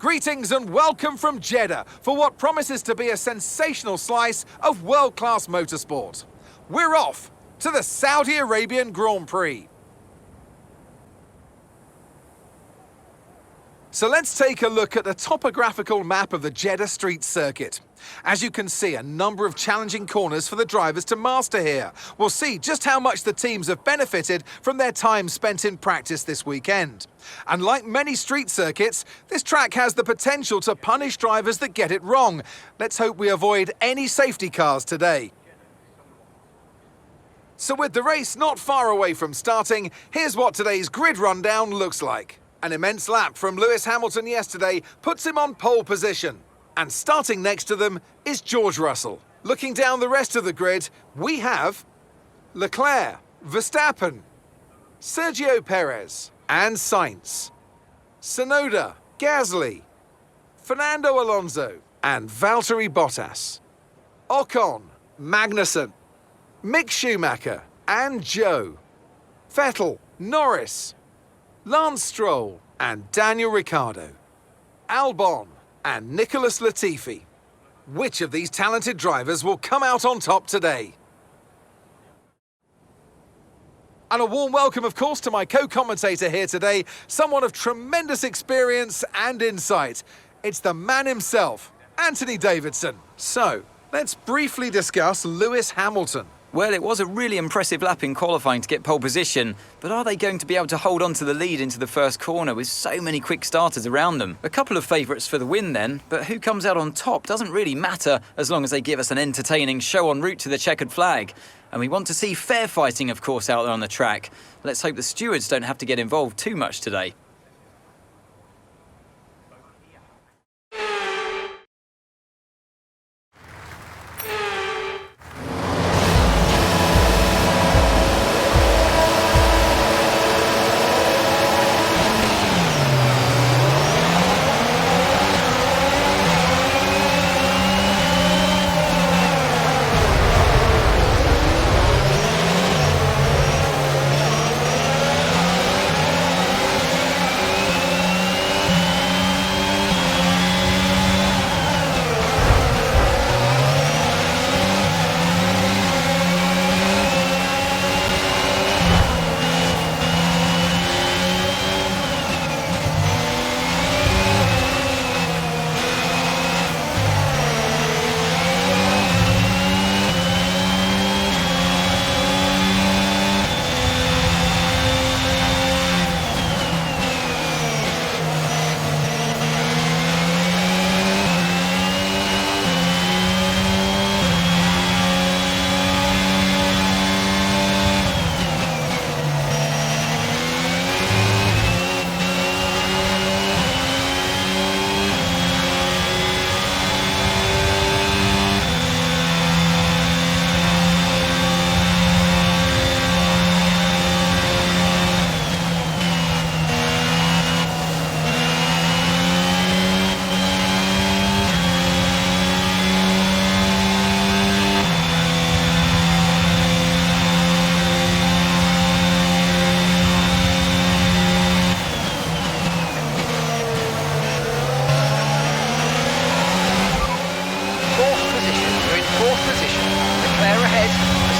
Greetings and welcome from Jeddah for what promises to be a sensational slice of world-class motorsport. We're off to the Saudi Arabian Grand Prix. So let's take a look at the topographical map of the Jeddah street circuit. As you can see, a number of challenging corners for the drivers to master here. We'll see just how much the teams have benefited from their time spent in practice this weekend. And like many street circuits, this track has the potential to punish drivers that get it wrong. Let's hope we avoid any safety cars today. So with the race not far away from starting, here's what today's grid rundown looks like. An immense lap from Lewis Hamilton yesterday puts him on pole position. And starting next to them is George Russell. Looking down the rest of the grid, we have Leclerc, Verstappen, Sergio Perez and Sainz, Tsunoda, Gasly, Fernando Alonso and Valtteri Bottas, Ocon, Magnussen, Mick Schumacher and Joe, Vettel, Norris, Lance Stroll and Daniel Ricciardo, Albon and Nicholas Latifi. Which of these talented drivers will come out on top today? And a warm welcome, of course, to my co-commentator here today, someone of tremendous experience and insight. It's the man himself, Anthony Davidson. So, let's briefly discuss Lewis Hamilton. Well, it was a really impressive lap in qualifying to get pole position, but are they going to be able to hold on to the lead into the first corner with so many quick starters around them? A couple of favourites for the win then, but who comes out on top doesn't really matter as long as they give us an entertaining show en route to the checkered flag. And we want to see fair fighting, of course, out there on the track. Let's hope the stewards don't have to get involved too much today.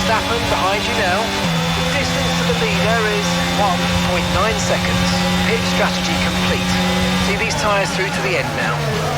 Verstappen behind you now. The distance to the leader is 1.9 seconds. Pit strategy complete. See these tyres through to the end now.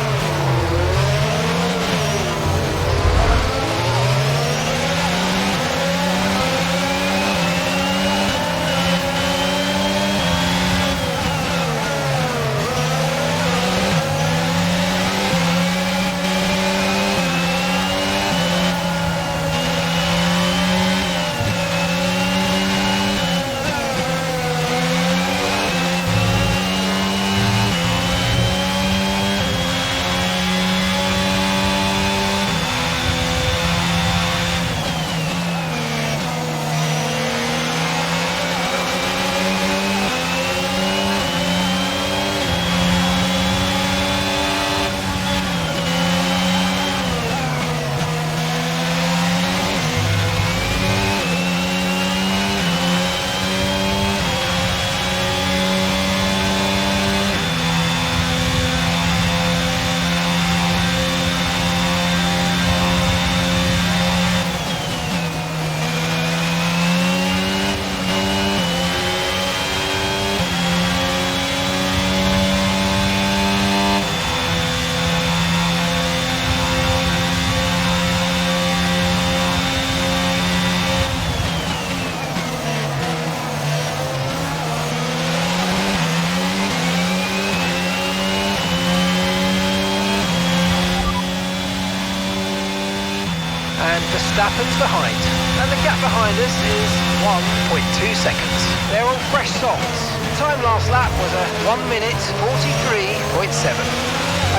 Verstappen's behind, and the gap behind us is 1.2 seconds. They're on fresh softs. Time last lap was a 1 minute 43.7.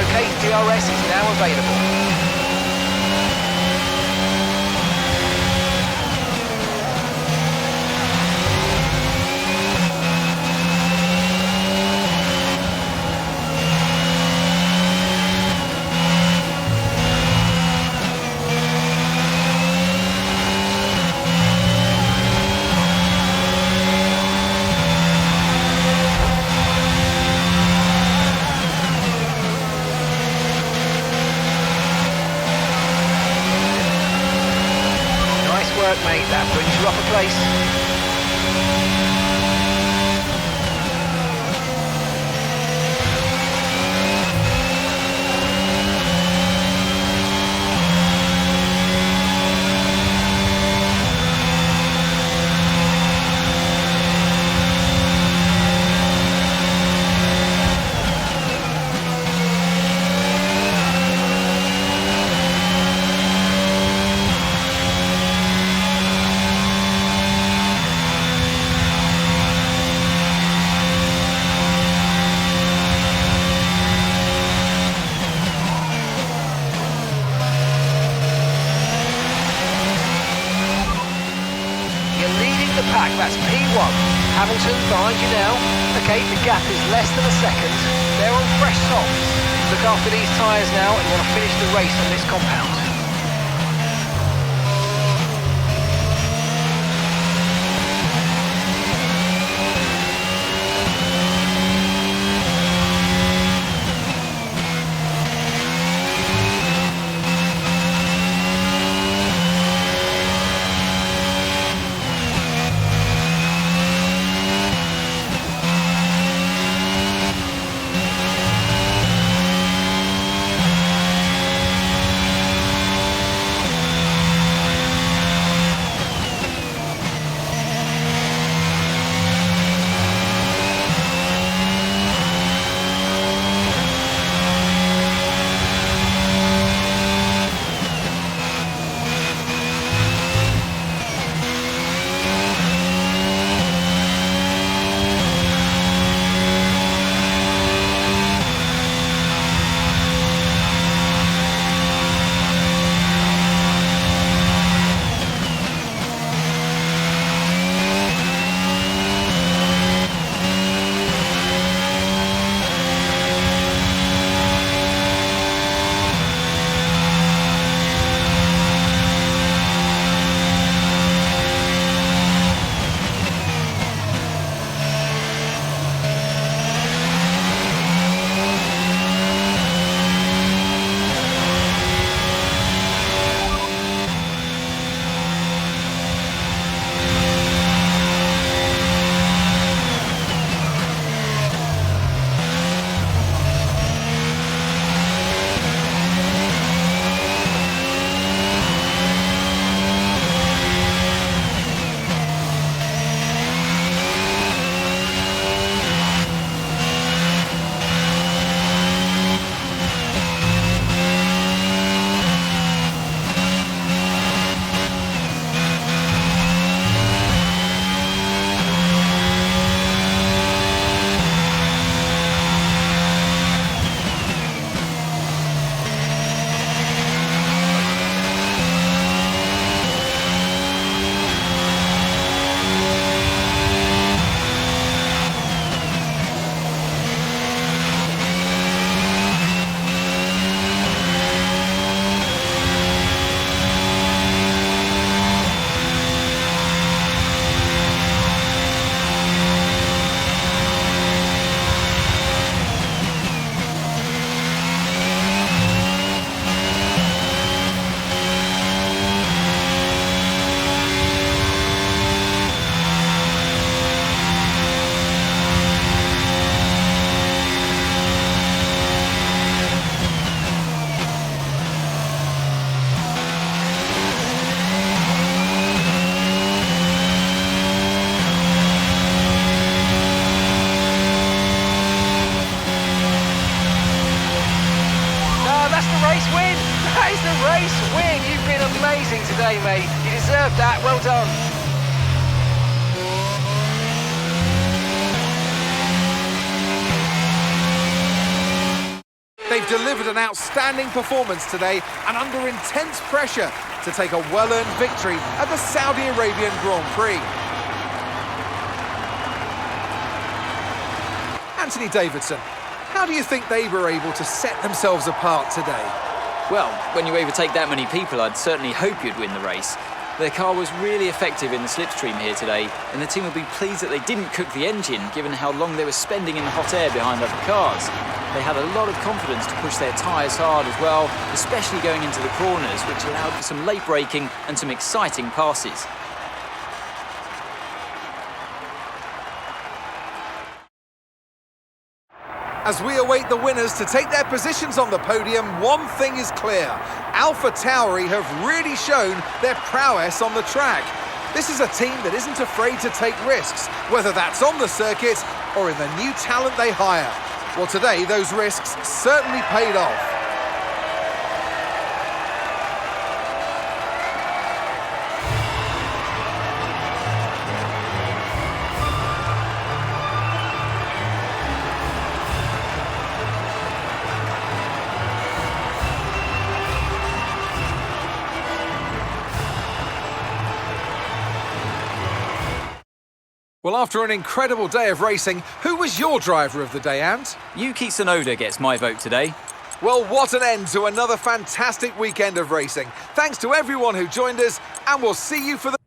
Okay, DRS is now available. Mate, that brings you up a place. Pack, that's P1. Hamilton behind you now. Okay, the gap is less than a second. They're on fresh softs. Look after these tyres now and you want to finish the race on this compound. mate. You deserved that. Well done. They've delivered an outstanding performance today and under intense pressure to take a well-earned victory at the Saudi Arabian Grand Prix. Anthony Davidson, how do you think they were able to set themselves apart today? Well, when you overtake that many people, I'd certainly hope you'd win the race. Their car was really effective in the slipstream here today, and the team will be pleased that they didn't cook the engine, given how long they were spending in the hot air behind other cars. They had a lot of confidence to push their tyres hard as well, especially going into the corners, which allowed for some late braking and some exciting passes. As we await the winners to take their positions on the podium, one thing is clear. Alpha Tauri have really shown their prowess on the track. This is a team that isn't afraid to take risks, whether that's on the circuit or in the new talent they hire. Well, today, those risks certainly paid off. Well, after an incredible day of racing, who was your driver of the day, Ant? Yuki Tsunoda gets my vote today. Well, what an end to another fantastic weekend of racing. Thanks to everyone who joined us, and we'll see you for the